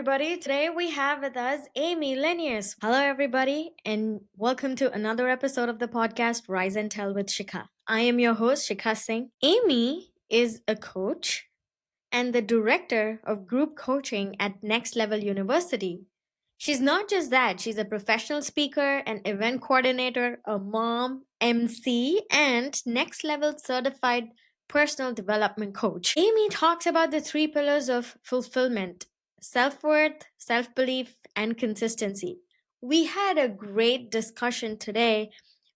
everybody. Today we have with us Amy Lenius. Hello, everybody, and welcome to another episode of the podcast Rise and Tell with Sheekha. I am your host, Sheekha Singh. Amy is a coach and the director of group coaching at Next Level University. She's not just that, she's a professional speaker, an event coordinator, a mom, MC, and Next Level certified personal development coach. Amy talks about the three pillars of fulfillment: self worth, self belief, and consistency. We had a great discussion today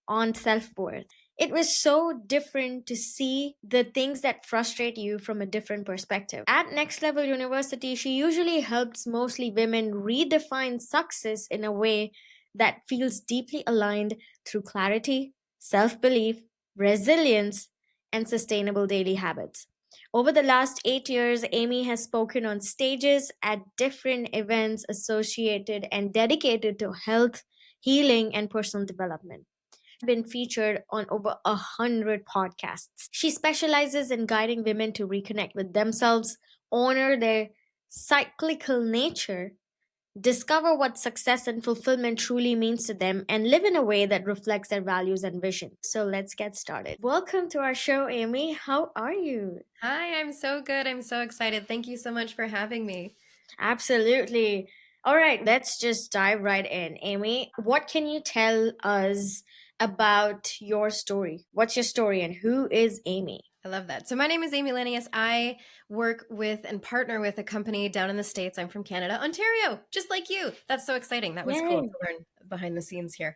on self worth. It was so different to see the things that frustrate you from a different perspective. At Next Level University, she usually helps mostly women redefine success in a way that feels deeply aligned through clarity, self belief, resilience, and sustainable daily habits. Over the last 8 years, Amy has spoken on stages at different events associated and dedicated to health, healing, and personal development. Been featured on over 100 podcasts. She specializes in guiding women to reconnect with themselves, honor their cyclical nature, discover what success and fulfillment truly means to them, and live in a way that reflects their values and vision. So let's get started. Welcome to our show, Amy. How are you? Hi, I'm so good. I'm so excited. Thank you so much for having me. Absolutely. All right, let's just dive right in. Amy, what can you tell us about your story? What's your story and who is Amy? I love that. So my name is Amy Lenius. I work with and partner with a company down in the States. I'm from Canada, Ontario, just like you. That's so exciting. That was cool Yay. to learn behind the scenes here.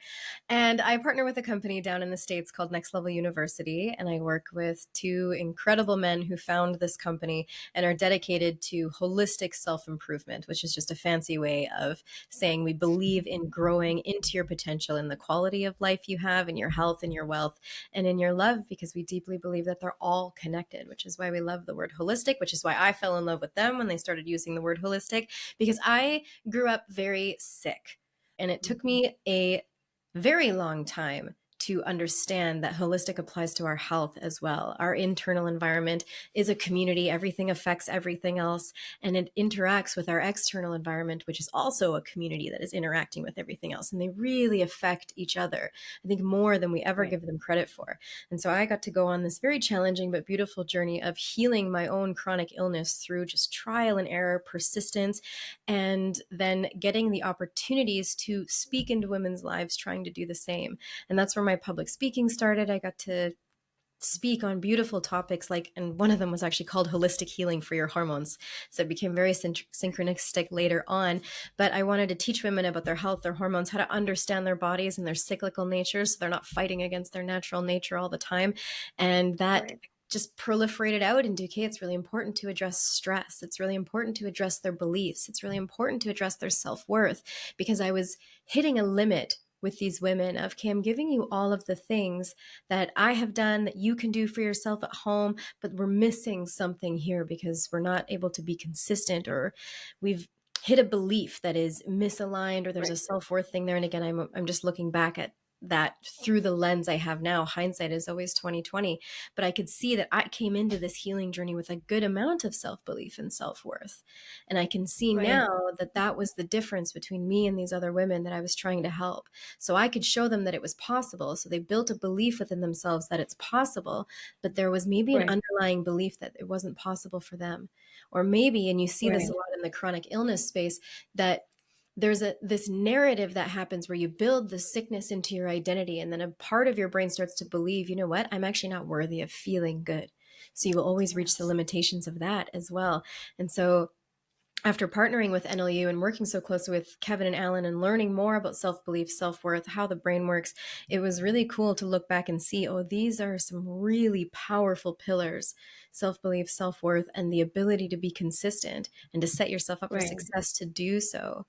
And I partner with a company down in the States called Next Level University. And I work with two incredible men who found this company and are dedicated to holistic self-improvement, which is just a fancy way of saying we believe in growing into your potential in the quality of life you have, in your health, in your wealth, and in your love, because we deeply believe that they're all connected, which is why we love the word holistic, which is why I fell in love with them when they started using the word holistic, because I grew up very sick. And it took me a very long time to understand that holistic applies to our health as well. Our internal environment is a community. Everything affects everything else, and it interacts with our external environment, which is also a community that is interacting with everything else. And they really affect each other, I think, more than we ever Right. give them credit for. And so I got to go on this very challenging but beautiful journey of healing my own chronic illness through just trial and error, persistence, and then getting the opportunities to speak into women's lives, trying to do the same. And that's where my public speaking started. I got to speak on beautiful topics and one of them was actually called holistic healing for your hormones. So it became very synchronistic later on. But I wanted to teach women about their health, their hormones, how to understand their bodies and their cyclical nature so they're not fighting against their natural nature all the time. And that Right. just proliferated out into, okay, it's really important to address stress. It's really important to address their beliefs. It's really important to address their self-worth, because I was hitting a limit with these women of, okay, I'm giving you all of the things that I have done that you can do for yourself at home, but we're missing something here because we're not able to be consistent, or we've hit a belief that is misaligned, or there's Right. a self-worth thing there. And again, I'm just looking back at that through the lens I have now. Hindsight is always 2020, but I could see that I came into this healing journey with a good amount of self-belief and self-worth. And I can see Right. now that that was the difference between me and these other women that I was trying to help. So I could show them that it was possible. So they built a belief within themselves that it's possible, but there was maybe an Right. underlying belief that it wasn't possible for them. Or maybe, and you see this Right. a lot in the chronic illness space, that there's this narrative that happens where you build the sickness into your identity, and then a part of your brain starts to believe, you know what, I'm actually not worthy of feeling good. So you will always reach the Yes. limitations of that as well. And so after partnering with NLU and working so closely with Kevin and Alan and learning more about self-belief, self-worth, how the brain works, it was really cool to look back and see, oh, these are some really powerful pillars: self-belief, self-worth, and the ability to be consistent and to set yourself up for Right. success to do so.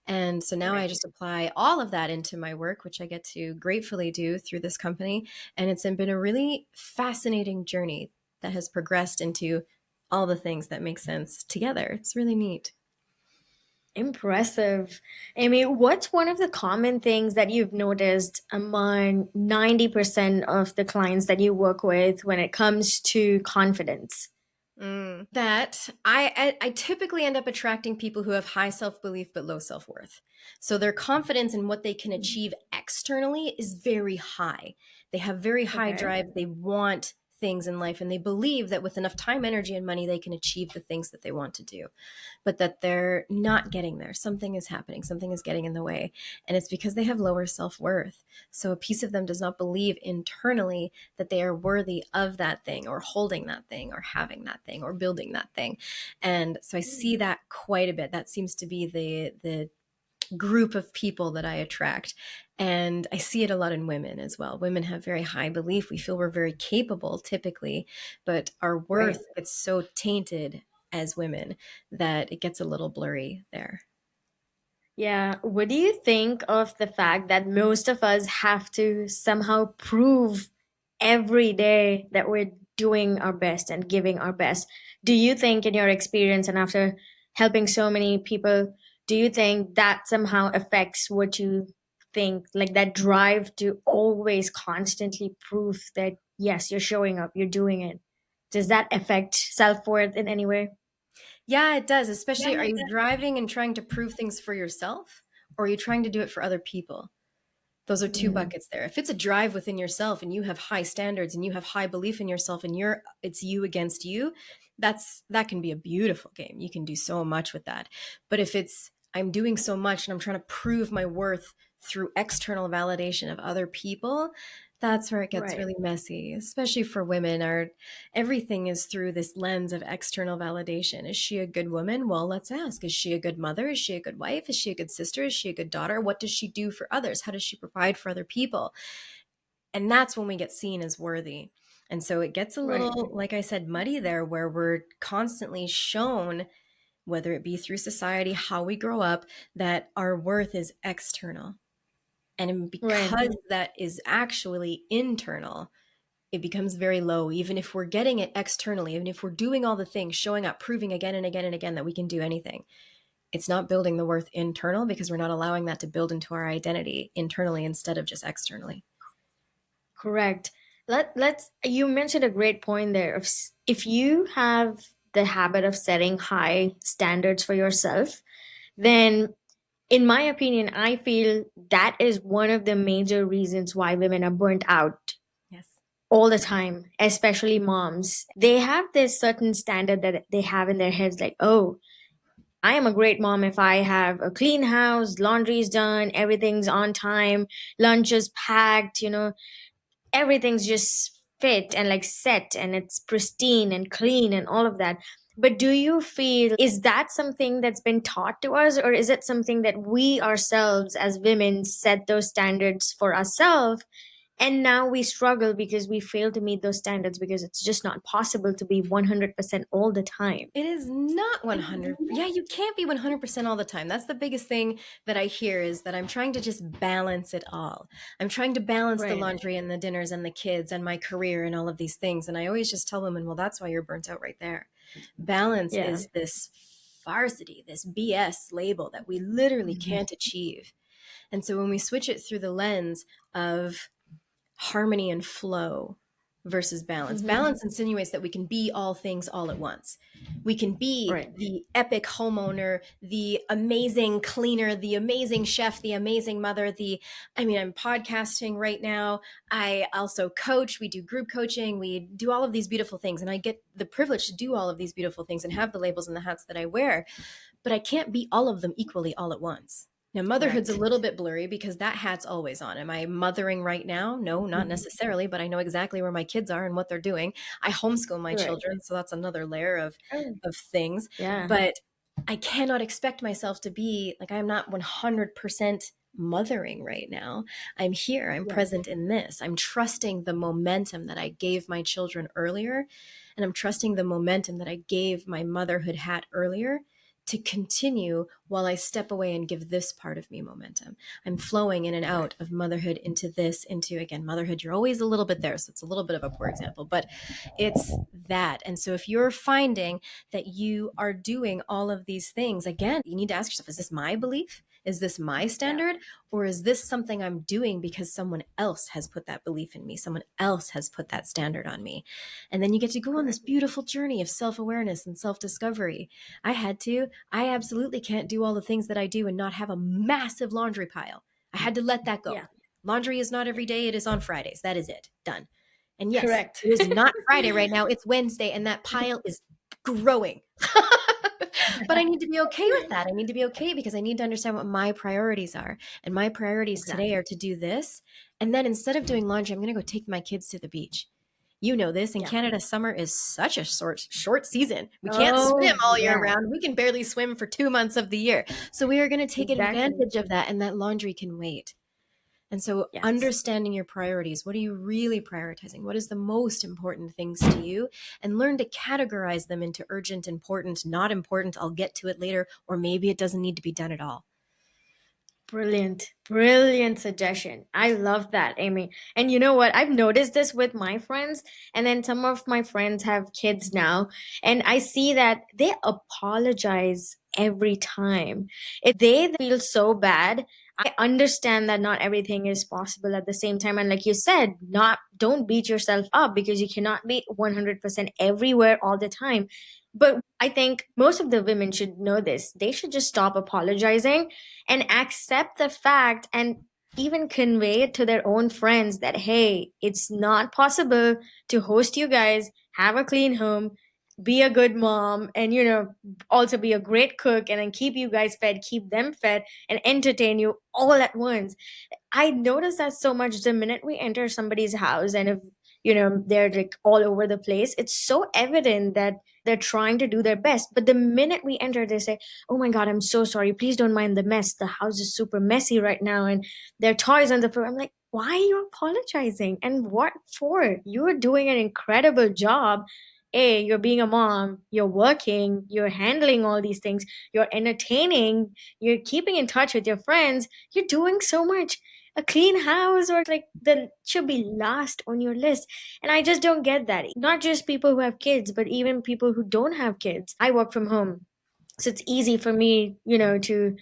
And so now I Right. just apply all of that into my work, which I get to gratefully do through this company. And it's been a really fascinating journey that has progressed into all the things that make sense together. It's really neat. Impressive. Amy, what's one of the common things that you've noticed among 90% of the clients that you work with when it comes to confidence? That I typically end up attracting people who have high self belief but low self worth. So their confidence in what they can Mhm. achieve externally is very high. They have very high Okay. drive. They want things in life and they believe that with enough time, energy, and money, they can achieve the things that they want to do, but that they're not getting there. Something is happening, something is getting in the way. And it's because they have lower self worth. So a piece of them does not believe internally that they are worthy of that thing or holding that thing or having that thing or building that thing. And so I see that quite a bit. That seems to be the group of people that I attract. And I see it a lot in women as well. Women have very high belief. We feel we're very capable typically, but our Right. worth gets so tainted as women that it gets a little blurry there. Yeah. What do you think of the fact that most of us have to somehow prove every day that we're doing our best and giving our best? Do you think, in your experience and after helping so many people, do you think that somehow affects what you think, like that drive to always constantly prove that, yes, you're showing up, you're doing it? Does that affect self worth in any way? Yeah, it does. Yeah, Especially, are it you does. driving and trying to prove things for yourself, or are you trying to do it for other people? Those are two Mm, buckets there. If it's a drive within yourself and you have high standards and you have high belief in yourself and it's you against you, that can be a beautiful game. You can do so much with that. But if it's I'm doing so much and I'm trying to prove my worth through external validation of other people, that's where it gets right. really messy, especially for women. Our everything is through this lens of external validation. Is she a good woman? Well, let's ask. Is she a good mother? Is she a good wife? Is she a good sister? Is she a good daughter? What does she do for others? How does she provide for other people? And that's when we get seen as worthy. And so it gets a Right. little, like I said, muddy there, where we're constantly shown, whether it be through society, how we grow up, that our worth is external. And Right. because that is actually internal, it becomes very low, even if we're getting it externally, even if we're doing all the things, showing up, proving again and again and again that we can do anything. It's not building the worth internal because we're not allowing that to build into our identity internally instead of just externally. Correct. Let's you mentioned a great point there. If you have the habit of setting high standards for yourself, then in my opinion, I feel that is one of the major reasons why women are burnt out Yes. all the time, especially moms. They have this certain standard that they have in their heads like, "Oh, I am a great mom if I have a clean house, laundry's done, everything's on time, lunch is packed, everything's just fit and like set and it's pristine and clean and all of that." But do you feel, is that something that's been taught to us, or is it something that we ourselves as women set those standards for ourselves, and now we struggle because we fail to meet those standards because it's just not possible to be 100% all the time? It is not 100. Yeah, you can't be 100% all the time. That's the biggest thing that I hear is that I'm trying to just balance it all. I'm trying to balance the Right. laundry and the dinners and the kids and my career and all of these things. And I always just tell women, well, that's why you're burnt out right there. Balance Yeah. is this varsity, this BS label that we literally Mhm. can't achieve. And so when we switch it through the lens of harmony and flow versus balance. Mhm. Balance insinuates that we can be all things all at once. We can be Right. the epic homeowner, the amazing cleaner, the amazing chef, the amazing mother, I'm podcasting right now. I also coach, we do group coaching, we do all of these beautiful things. And I get the privilege to do all of these beautiful things and have the labels and the hats that I wear, but I can't be all of them equally all at once. Now, motherhood's a Correct. little bit blurry because that hat's always on. Am I mothering right now? No, not Mhm. necessarily, but I know exactly where my kids are and what they're doing. I homeschool my Right. children, so that's another layer Oh, of things. yeah. But I cannot expect myself to be like I'm not 100% mothering right now. I'm here, I'm Yeah. present in this. I'm trusting the momentum that I gave my children earlier, and I'm trusting the momentum that I gave my motherhood hat earlier to continue while I step away and give this part of me momentum. I'm flowing in and Right. out of motherhood into this, into again, motherhood. You're always a little bit there. So it's a little bit of a poor example, but it's that. And so if you're finding that you are doing all of these things, again, you need to ask yourself, is this my belief? Is this my Yeah. standard, or is this something I'm doing because someone else has put that belief in me? Someone else has put that standard on me. And then you get to go on this Correct. beautiful journey of self-awareness and self-discovery. I absolutely can't do all the things that I do and not have a massive laundry pile. I had to let that go. Yeah. Laundry is not Yeah. every day, it is on Fridays. That is it. Done. And yes, Correct. it is not Friday right now, it's Wednesday, and that pile is growing. But I need to be okay with that. I need to be okay because I need to understand what my priorities are. And my priorities today Exactly. are to do this. And then instead of doing laundry, I'm going to go take my kids to the beach. You know this. In Yeah. Canada, summer is such a short season. We can't swim Oh, all year yeah. round. We can barely swim for 2 months of the year. So we are going to take Exactly. advantage of that, and that laundry can wait. And so, Yes. understanding your priorities, what are you really prioritizing? What is the most important things to you? And learn to categorize them into urgent, important, not important, I'll get to it later, or maybe it doesn't need to be done at all. Brilliant. Brilliant suggestion. I love that, Amy. And you know what? I've noticed this with my friends, and then some of my friends have kids now, and I see that they apologize every time. They feel so bad. I understand that not everything is possible at the same time. And like you said, not don't beat yourself up because you cannot be 100% everywhere all the time. But I think most of the women should know this. They should just stop apologizing and accept the fact and even convey it to their own friends that hey, it's not possible to host you guys, have a clean home, be a good mom, and also be a great cook, and then keep you guys fed, keep them fed, and entertain you all at once. I notice that so much the minute we enter somebody's house, and if they're like all over the place, it's so evident that they're trying to do their best. But the minute we enter, they say, "Oh my God, I'm so sorry. Please don't mind the mess. The house is super messy right now, and there are toys on the floor." I'm like, "Why are you apologizing? And what for? You're doing an incredible job. You're being a mom. You're working. You're handling all these things. You're entertaining. You're keeping in touch with your friends. You're doing so much." A clean house or like that should be last on your list. And I just don't get that. Not just people who have kids, but even people who don't have kids. I work from home, so it's easy for me to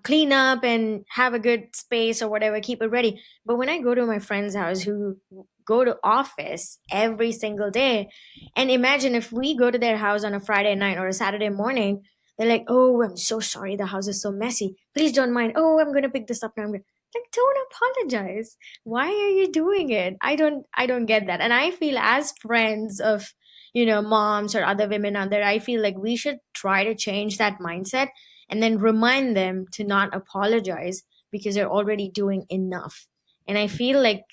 clean up and have a good space or whatever, keep it ready. But when I go to my friend's house who go to office every single day, and imagine if we go to their house on a Friday night or a Saturday morning, they're like, "Oh, I'm so sorry, the house is so messy, please don't mind. Oh, I'm gonna pick this up now." I'm gonna like, don't apologize. Why are you doing it? I don't get that. And I feel as friends of moms or other women out there, I feel like we should try to change that mindset and then remind them to not apologize because they're already doing enough. And I feel like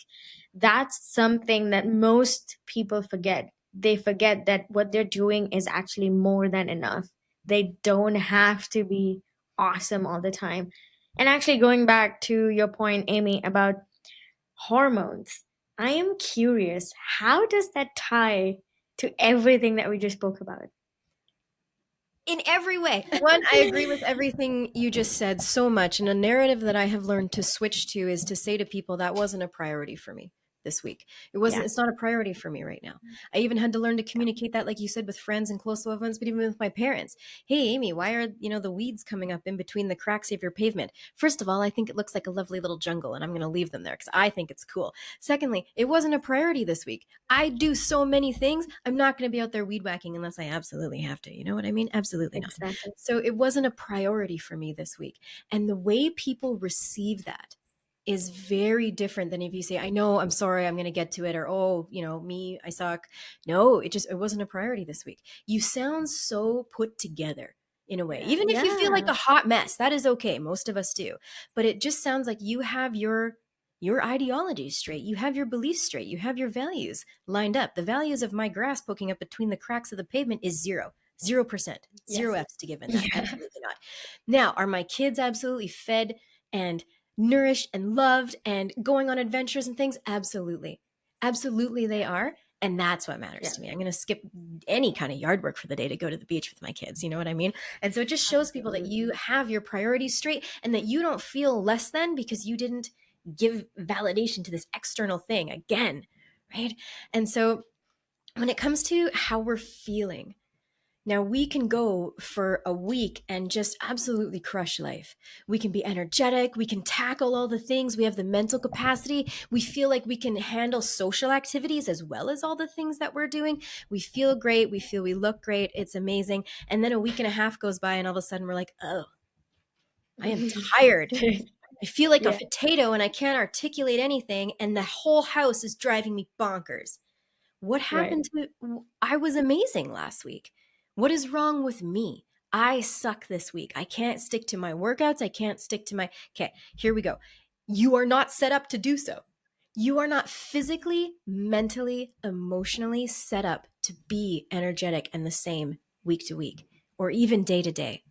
that's something that most people forget. They forget that what they're doing is actually more than enough. They don't have to be awesome all the time. And actually, going back to your point, Amy, about hormones, I am curious, how does that tie to everything that we just spoke about? In every way. One, I agree with everything you just said so much. And a narrative that I have learned to switch to is to say to people that wasn't a priority for me this week. Yeah. It's not a priority for me right now. I even had to learn to communicate that, like you said, with friends and close loved ones, but even with my parents. Hey, Amy, why are, the weeds coming up in between the cracks of your pavement? First of all, I think it looks like a lovely little jungle and I'm going to leave them there because I think it's cool. Secondly, it wasn't a priority this week. I do so many things. I'm not going to be out there weed whacking unless I absolutely have to. You know what I mean? Absolutely not. Exactly. So it wasn't a priority for me this week. And the way people receive that is very different than if you say, I know, I'm sorry, I'm going to get to it, or, oh, me, I suck. No, it wasn't a priority this week. You sound so put together in a way. Even if you feel like Yeah. a hot mess, that is okay. Most of us do. But it just sounds like you have your ideologies straight. You have your beliefs straight. You have your values lined up. The values of my grass poking up between the cracks of the pavement is 0%, zero Yes. F's to give in that. Yeah. Absolutely not. Now, are my kids absolutely fed and nourished and loved and going on adventures and things? Absolutely. Absolutely, they are. And that's what matters Yeah. to me. I'm going to skip any kind of yard work for the day to go to the beach with my kids. You know what I mean? And so it just shows people that you have your priorities straight and that you don't feel less than because you didn't give validation to this external thing again. Right. And so when it comes to how we're feeling, Now we can go for a week and just absolutely crush life. We can be energetic. We can tackle all the things. We have the mental capacity. We feel like we can handle social activities as well as all the things that we're doing. We feel great. We feel we look great. It's amazing. And then a week and a half goes by and all of a sudden we're like, oh, I am tired. I feel like a Yeah. potato and I can't articulate anything. And the whole house is driving me bonkers. What Right. happened to I was amazing last week. What is wrong with me? I suck this week. I can't stick to my workouts. I can't stick to my Okay, here we go. You are not set up to do so. You are not physically, mentally, emotionally set up to be energetic and the same week to week or even day to day.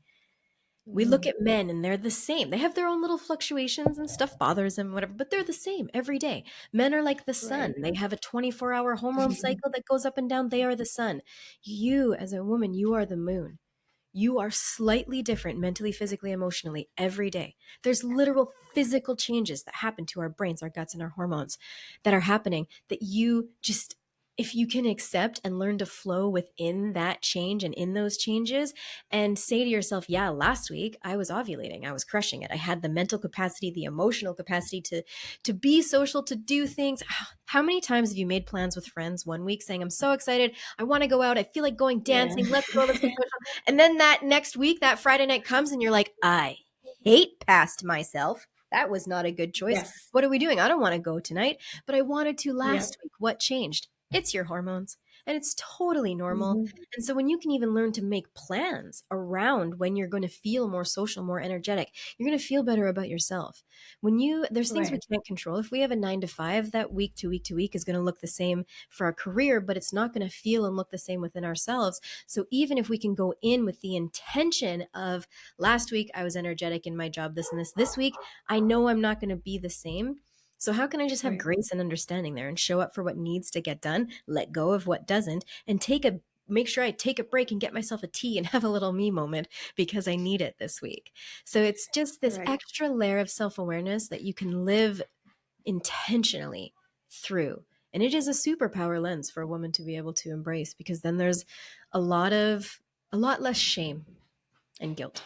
We look Mm. at men and they're the same. They have their own little fluctuations and stuff bothers them, whatever, but they're the same every day. Men are like the sun. Right. They have a 24-hour hormone cycle that goes up and down. They are the sun. You, as a woman, you are the moon. You are slightly different mentally, physically, emotionally every day. There's literal physical changes that happen to our brains, our guts, and our hormones that are happening that you just, if you can accept and learn to flow within that change and in those changes and say to yourself, yeah, last week I was ovulating. I was crushing it. I had the mental capacity, the emotional capacity to be social, to do things. How many times have you made plans with friends one week saying, I'm so excited. I want to go out. I feel like going Yeah. dancing. Let's go. Let's go social. And then that next week, that Friday night comes and you're like, I hate past myself. That was not a good choice. Yes. What are we doing? I don't want to go tonight, but I wanted to Yeah. last week. What changed? It's your hormones. And it's totally normal. Mhm. And so when you can even learn to make plans around when you're going to feel more social, more energetic, you're going to feel better about yourself. There's things we Right. can't control. If we have a 9 to 5, that week to week to week is going to look the same for our career, but it's not going to feel and look the same within ourselves. So even if we can go in with the intention of last week, I was energetic in my job, this and this week, I know I'm not going to be the same. So how can I just have Right. grace and understanding there and show up for what needs to get done, let go of what doesn't, and make sure I take a break and get myself a tea and have a little me moment because I need it this week. So it's just this Right. extra layer of self-awareness that you can live intentionally through. And it is a superpower lens for a woman to be able to embrace because then there's a lot less shame and guilt.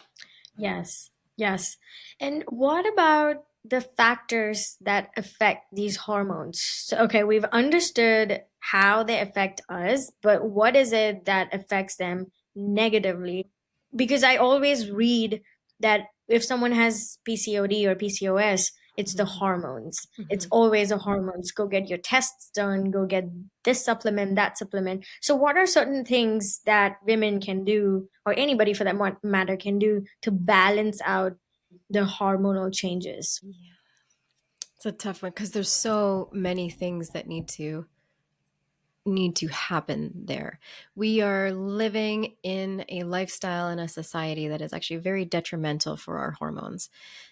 Yes, yes. And what about the factors that affect these hormones? So, okay, we've understood how they affect us, but what is it that affects them negatively? Because I always read that if someone has PCOD or PCOS, it's the hormones. It's Mhm. always the hormones. Go get your tests done, go get this supplement, that supplement. So, what are certain things that women can do, or anybody for that matter, can do to balance out the hormonal changes? Yeah. It's a tough one because there's so many things that need to happen there. We are living in a lifestyle and a society that is actually very detrimental for our hormones.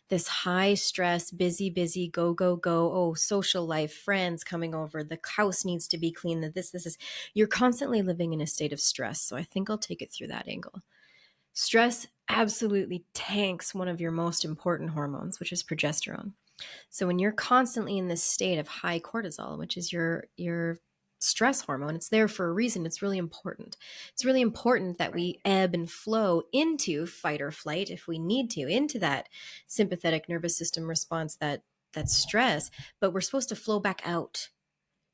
This high stress, busy, busy, go, go, go. Oh, social life, friends coming over, the house needs to be clean, this is. You're constantly living in a state of stress. So I think I'll take it through that angle. Stress absolutely tanks one of your most important hormones, which is progesterone. So when you're constantly in this state of high cortisol, which is your stress hormone, it's there for a reason. It's really important. It's really important that Right. we ebb and flow into fight or flight if we need to, into that sympathetic nervous system response, that stress, but we're supposed to flow back out.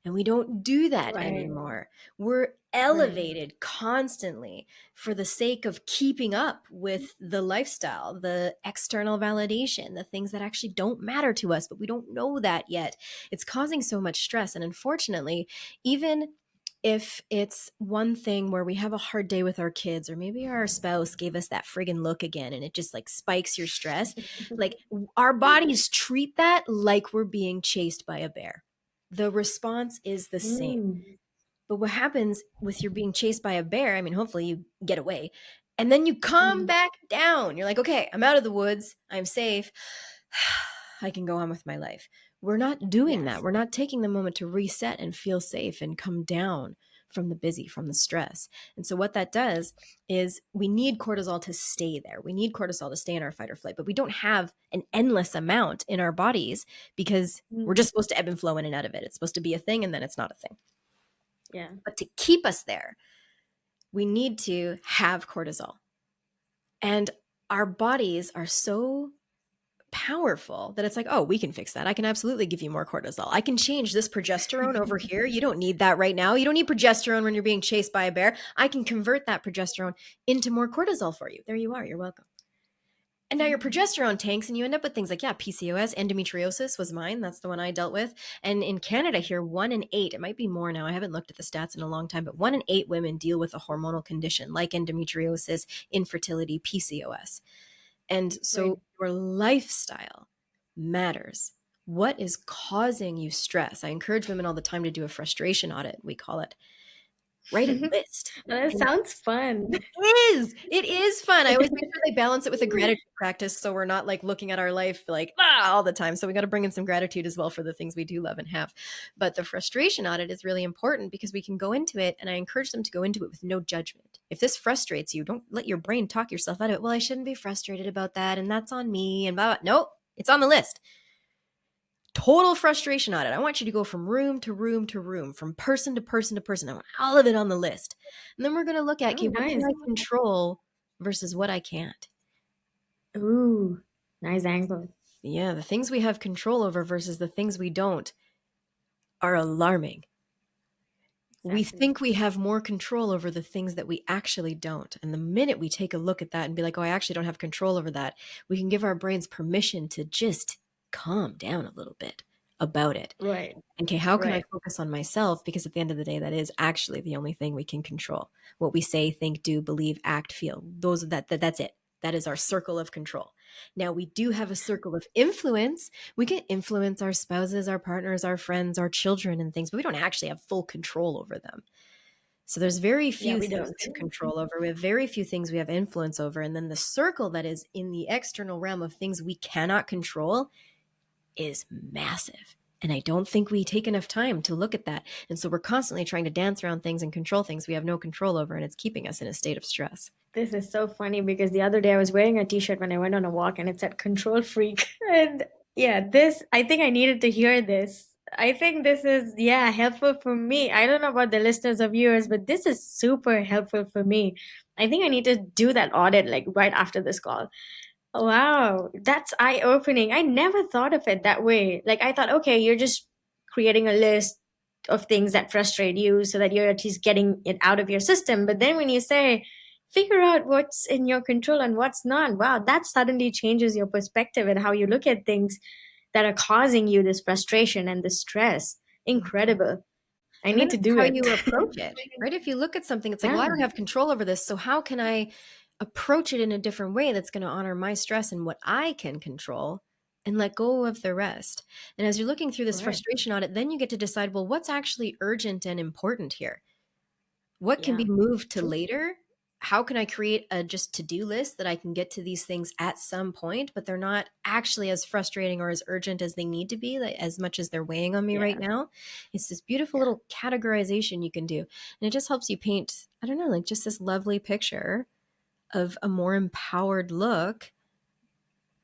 And we don't do that Right. anymore. We're Right. elevated constantly for the sake of keeping up with the lifestyle, the external validation, the things that actually don't matter to us, but we don't know that yet. It's causing so much stress. And unfortunately, even if it's one thing where we have a hard day with our kids, or maybe our spouse gave us that friggin' look again and it just like spikes your stress, like our bodies treat that like we're being chased by a bear. The response is the same. Mm. But what happens with you being chased by a bear? I mean, hopefully you get away and then you come Mm. back down. You're like, okay, I'm out of the woods. I'm safe. I can go on with my life. We're not doing that. Yes. We're not taking the moment to reset and feel safe and come down from the busy, from the stress. And so what that does is we need cortisol to stay there. We need cortisol to stay in our fight or flight, but we don't have an endless amount in our bodies because we're Mm. just supposed to ebb and flow in and out of it. It's supposed to be a thing and then it's not a thing. Yeah. But to keep us there, we need to have cortisol. And our bodies are so powerful that it's like, oh, we can fix that. I can absolutely give you more cortisol. I can change this progesterone over here. You don't need that right now. You don't need progesterone when you're being chased by a bear. I can convert that progesterone into more cortisol for you. There you are. You're welcome. And now your progesterone tanks and you end up with things like, yeah, PCOS, endometriosis was mine. That's the one I dealt with. And in Canada here, 1 in 8, it might be more now. I haven't looked at the stats in a long time, but 1 in 8 women deal with a hormonal condition like endometriosis, infertility, PCOS. And so Right. your lifestyle matters. What is causing you stress? I encourage women all the time to do a frustration audit, we call it. Write a list. That sounds fun. It is fun. I always make sure they balance it with a gratitude practice so we're not like looking at our life like all the time. So we got to bring in some gratitude as well for the things we do love and have. But the frustration audit is really important because we can go into it, and I encourage them to go into it with no judgment. If this frustrates you, don't let your brain talk yourself out of it. Well, I shouldn't be frustrated about that, and that's on me, and blah, blah. Nope, it's on the list. Total frustration audit. I want you to go from room to room to room, from person to person to person. I want all of it on the list. And then we're going to look at, Oh, okay, what can nice. I control versus what I can't? Ooh, nice angle. Yeah, the things we have control over versus the things we don't are alarming. We Exactly. think we have more control over the things that we actually don't. And the minute we take a look at that and be like, oh, I actually don't have control over that, we can give our brains permission to just calm down a little bit about it. Right. Okay, how can I Right. focus on myself? Because at the end of the day, that is actually the only thing we can control. What we say, think, do, believe, act, feel. That's it. That is our circle of control. Now, we do have a circle of influence. We can influence our spouses, our partners, our friends, our children, and things, but we don't actually have full control over them. So there's very Yeah, few we things don't. we have control over. We have very few things we have influence over. And then the circle that is in the external realm of things we cannot control is massive. And I don't think we take enough time to look at that. And so we're constantly trying to dance around things and control things we have no control over, and it's keeping us in a state of stress. This is so funny because the other day I was wearing a t-shirt when I went on a walk and it said control freak. And yeah, I think I needed to hear this. I think this is, yeah, helpful for me. I don't know about the listeners of yours, but this is super helpful for me. I think I need to do that audit like right after this call. Wow, that's eye-opening. I never thought of it that way. Like I thought, okay, you're just creating a list of things that frustrate you so that you're at least getting it out of your system. But then when you say, figure out what's in your control and what's not, wow, that suddenly changes your perspective and how you look at things that are causing you this frustration and this stress. Incredible. I And then need to it's do how it. you approach it, right? If you look at something, it's like, well, I Yeah, don't have control over this. So how can I approach it in a different way that's going to honor my stress and what I can control and let go of the rest? And as you're looking through this right. frustration audit, then you get to decide, well, what's actually urgent and important here? What can Yeah, be moved to true. later? How can I create a just to-do list that I can get to these things at some point, but they're not actually as frustrating or as urgent as they need to be, like, as much as they're weighing on me right Yeah, now? It's this beautiful yeah. little categorization you can do. And it just helps you paint, I don't know, like just this lovely picture of a more empowered look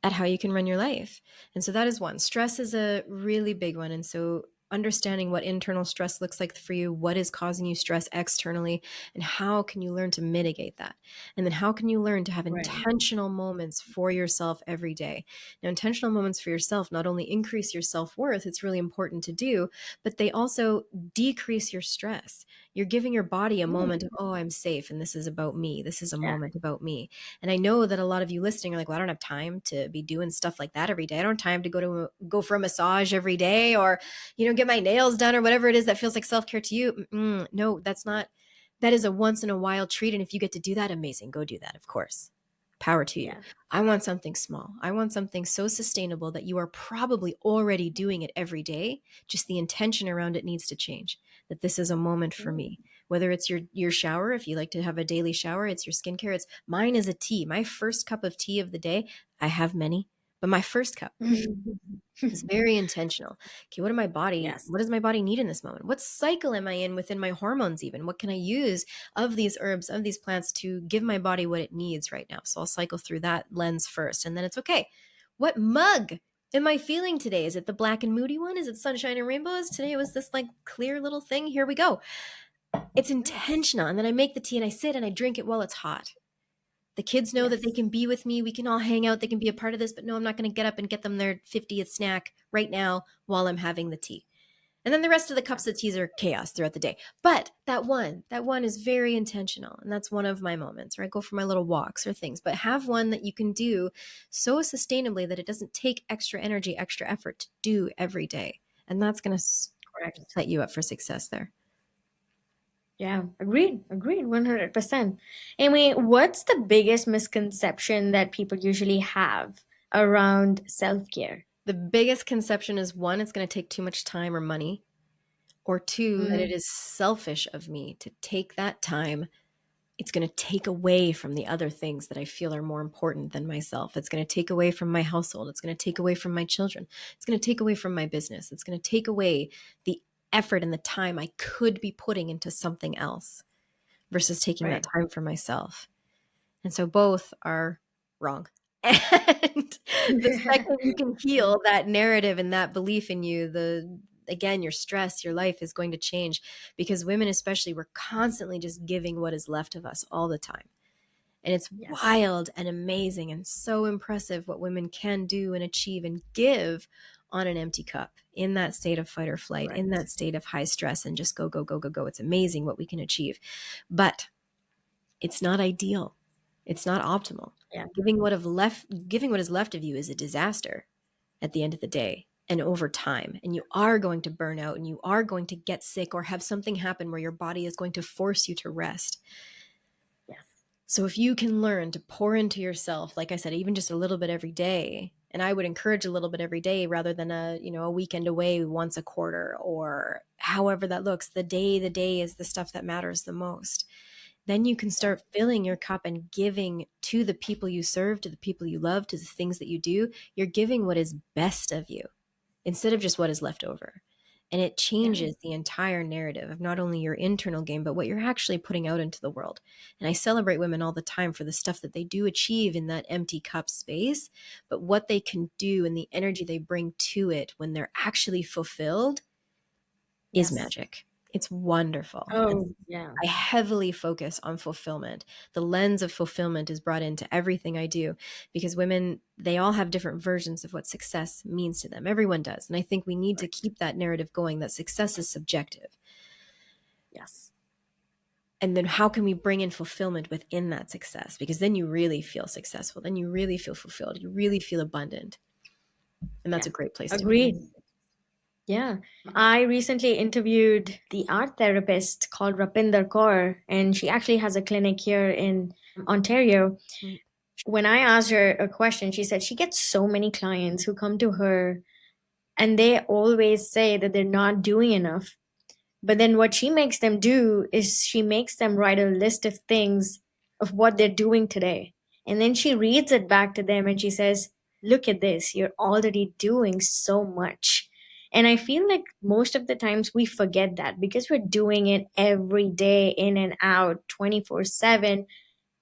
at how you can run your life. And so that is one. Stress is a really big one. And so understanding what internal stress looks like for you, what is causing you stress externally, and how can you learn to mitigate that? And then how can you learn to have Right. intentional moments for yourself every day? Now, intentional moments for yourself not only increase your self-worth, it's really important to do, but they also decrease your stress. You're giving your body a moment Mm, of, oh, I'm safe, and this is about me. This is a yeah. moment about me. And I know that a lot of you listening are like, well, I don't have time to be doing stuff like that every day. I don't have time to go for a massage every day, or, get my nails done, or whatever it is that feels like self-care to you. No, that is a once in a while treat. And if you get to do that, amazing. Go do that, of course. Power to you. Yeah. I want something small. I want something so sustainable that you are probably already doing it every day. Just the intention around it needs to change. That this is a moment for me. Whether it's your shower, if you like to have a daily shower, it's your skincare. It's mine is a tea. My first cup of tea of the day. I have many, but my first cup is very intentional. Okay, Yes. what does my body need in this moment? What cycle am I in within my hormones even? What can I use of these herbs, of these plants to give my body what it needs right now? So I'll cycle through that lens first. And then it's okay. What mug am I feeling today? Is it the black and moody one? Is it sunshine and rainbows? Today it was this like clear little thing. Here we go. It's Nice. intentional. And then I make the tea and I sit and I drink it while it's hot. The kids know that they Yes. can be with me. We can all hang out. They can be a part of this. But no, I'm not going to get up and get them their 50th snack right now while I'm having the tea. And then the rest of the Yeah. cups of teas are chaos throughout the day. But that one is very intentional. And that's one of my moments where I go for my little walks or things. But have one that you can do so sustainably that it doesn't take extra energy, extra effort to do every day. And that's going to Correct. set you up for success there. Yeah. Agreed. Agreed. 100%. Amy, what's the biggest misconception that people usually have around self care? The biggest conception is one, it's going to take too much time or money, or two, that it Mm, is selfish of me to take that time. It's going to take away from the other things that I feel are more important than myself. It's going to take away from my household. It's going to take away from my children. It's going to take away from my business. It's going to take away the effort and the time I could be putting into something else versus taking that right. time for myself. And so both are wrong. And the second you can heal that narrative and that belief in you, the again, your stress, your life is going to change, because women especially, we're constantly just giving what is left of us all the time. And it's Yes. wild and amazing and so impressive what women can do and achieve and give on an empty cup, in that state of fight or flight, in Correct. that state of high stress, and just go, go, go, go, go. It's amazing what we can achieve. But it's not ideal. It's not optimal. Yeah. Giving what is left of you is a disaster at the end of the day and over time. And you are going to burn out and you are going to get sick or have something happen where your body is going to force you to rest. Yes. So if you can learn to pour into yourself, like I said, even just a little bit every day, and I would encourage a little bit every day rather than a weekend away once a quarter, or however that looks. The day is the stuff that matters the most. Then you can Yeah. start filling your cup and giving to the people you serve, to the people you love, to the things that you do. You're giving what is best of you instead of just what is left over. And it Yeah. changes the entire narrative of not only your internal game, but what you're actually putting out into the world. And I celebrate women all the time for the stuff that they do achieve in that empty cup space, but what they can do and the energy they bring to it when they're actually fulfilled is Yes. magic. It's wonderful. And Oh, yeah. I heavily focus on fulfillment. The lens of fulfillment is brought into everything I do, because women, they all have different versions of what success means to them. Everyone does. And I think we need to Correct. keep that narrative going, that success is subjective. Yes. And then how can we bring in fulfillment within that success? Because then you really feel successful. Then you really feel fulfilled. You really feel abundant. And that's Yeah. a great place to be. Agreed. Yeah. I recently interviewed the art therapist called Rapinder Kaur, and she actually has a clinic here in Ontario. Mm. When I asked her a question, she said she gets so many clients who come to her and they always say that they're not doing enough. But then what she makes them do is she makes them write a list of things of what they're doing today. And then she reads it back to them and she says, look at this, you're already doing so much. And I feel like most of the times we forget that because we're doing it every day in and out 24/7,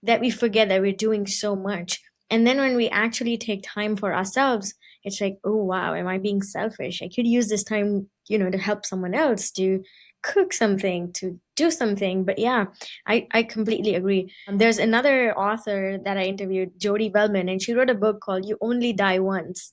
that we forget that we're doing so much. And then when we actually take time for ourselves, it's like, oh, wow, am I being selfish? I could use this time, to help someone else, to cook something, to do something. But yeah, I completely agree. There's another author that I interviewed, Jodie Bellman, and she wrote a book called You Only Die Once,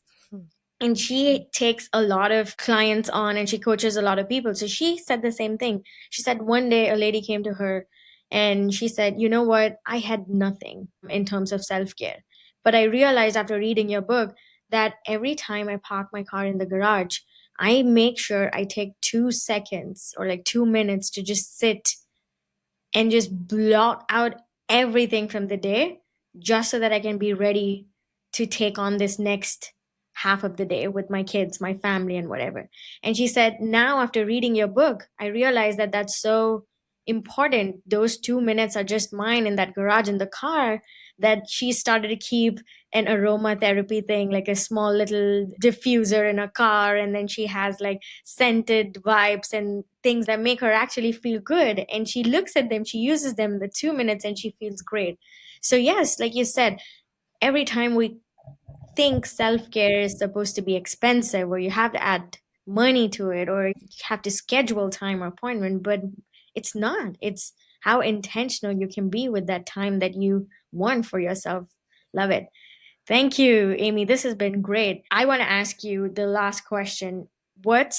and she takes a lot of clients on and she coaches a lot of people. So she said the same thing. She said one day a lady came to her and she said, you know what, I had nothing in terms of self-care, but I realized after reading your book that every time I park my car in the garage, I make sure I take 2 seconds or like 2 minutes to just sit and just block out everything from the day just so that I can be ready to take on this next half of the day with my kids, my family, and whatever. And she said, now after reading your book, I realized that that's so important. Those 2 minutes are just mine in that garage in the car, that she started to keep an aromatherapy thing, like a small little diffuser in a car. And then she has like scented wipes and things that make her actually feel good. And she looks at them, she uses them in the 2 minutes, and she feels great. So, yes, like you said, every time we think self care is supposed to be expensive or you have to add money to it or you have to schedule time or appointment, but It's not. It's how intentional you can be with that time that you want for yourself. Love it. Thank you, Amy. This has been great. I want to ask you the last question. What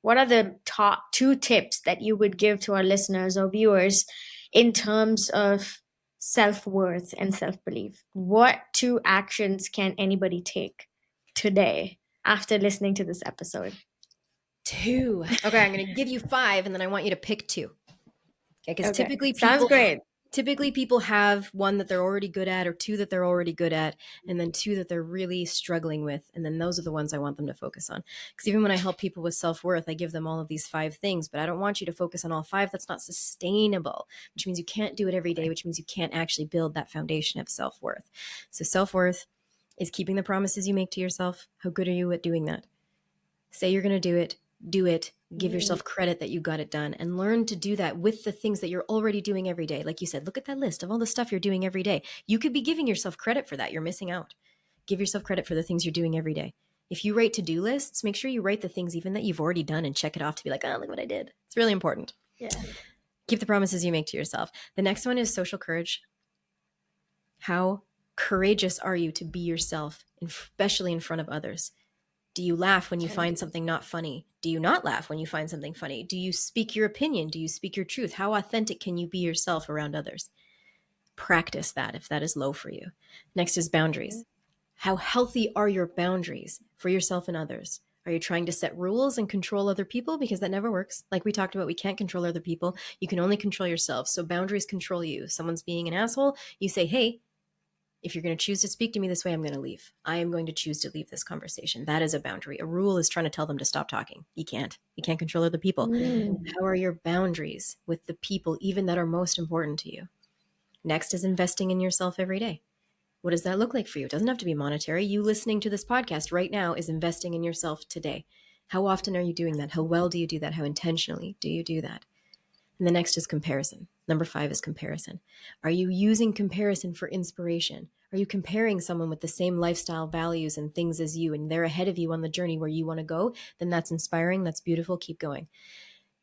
are the top two tips that you would give to our listeners or viewers in terms of self-worth and self-belief? What two actions can anybody take today after listening to this episode? Two. Okay, I'm going to give you five, and then I want you to pick two. Okay, because Okay. Sounds great. typically people have one that they're already good at, or two that they're already good at, and then two that they're really struggling with, and then those are the ones I want them to focus on. Because even when I help people with self-worth, I give them all of these five things, but I don't want you to focus on all five. That's not sustainable, which means you can't do it every day, which means you can't actually build that foundation of self-worth. So self-worth is keeping the promises you make to yourself. How good are you at doing that? Say you're going to do it, give yourself credit that you got it done, and learn to do that with the things that you're already doing every day. Like you said, look at that list of all the stuff you're doing every day. You could be giving yourself credit for that. You're missing out. Give yourself credit for the things you're doing every day. If you write to-do lists, make sure you write the things even that you've already done and check it off to be like, oh, look what I did. It's really important. Yeah. Keep the promises you make to yourself. The next one is social courage. How courageous are you to be yourself, especially in front of others? Do you laugh when you find something not funny? Do you not laugh when you find something funny? Do you speak your opinion? Do you speak your truth? How authentic can you be yourself around others? Practice that if that is low for you. Next is boundaries. How healthy are your boundaries for yourself and others? Are you trying to set rules and control other people? Because that never works. Like we talked about, we can't control other people. You can only control yourself. So boundaries control you. If someone's being an asshole, you say, hey, if you're going to choose to speak to me this way, I'm going to leave. I am going to choose to leave this conversation. That is a boundary. A rule is trying to tell them to stop talking. You can't. You can't control other people. How are your boundaries with the people, even that are most important to you? Next is investing in yourself every day. What does that look like for you? It doesn't have to be monetary. You listening to this podcast right now is investing in yourself today. How often are you doing that? How well do you do that? How intentionally do you do that? And the next is comparison. Number 5 is comparison. Are you using comparison for inspiration? Are you comparing someone with the same lifestyle, values, and things as you, and they're ahead of you on the journey where you want to go? Then that's inspiring. That's beautiful. Keep going.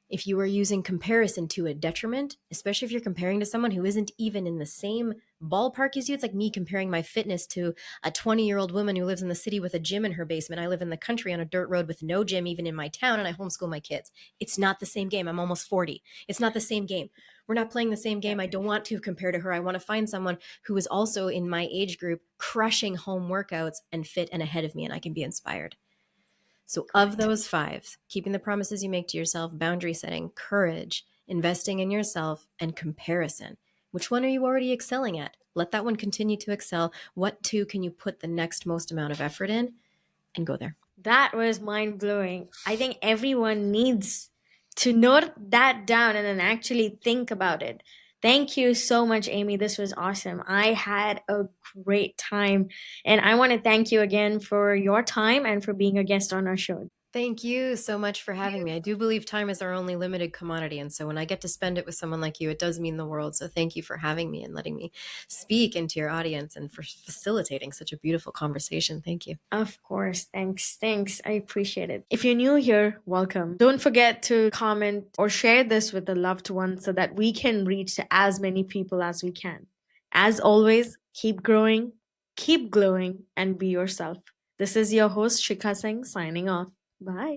If you are using comparison to a detriment, especially if you're comparing to someone who isn't even in the same ballpark as you, it's like me comparing my fitness to a 20-year-old woman who lives in the city with a gym in her basement. I live in the country on a dirt road with no gym even in my town, and I homeschool my kids. It's not the same game. I'm almost 40. It's not the same game. We're not playing the same game. I don't want to compare to her. I want to find someone who is also in my age group, crushing home workouts and fit and ahead of me, and I can be inspired. So of those 5, keeping the promises you make to yourself, boundary setting, courage, investing in yourself, and comparison. Which one are you already excelling at? Let that one continue to excel. What 2 can you put the next most amount of effort in? And go there. That was mind blowing. I think everyone needs to note that down and then actually think about it. Thank you so much, Amy. This was awesome. I had a great time. And I want to thank you again for your time and for being a guest on our show. Thank you so much for having me. I do believe time is our only limited commodity. And so when I get to spend it with someone like you, it does mean the world. So thank you for having me and letting me speak into your audience and for facilitating such a beautiful conversation. Thank you. Of course. Thanks. Thanks. I appreciate it. If you're new here, welcome. Don't forget to comment or share this with a loved one so that we can reach to as many people as we can. As always, keep growing, keep glowing, and be yourself. This is your host, Sheekha Singh, signing off. Bye.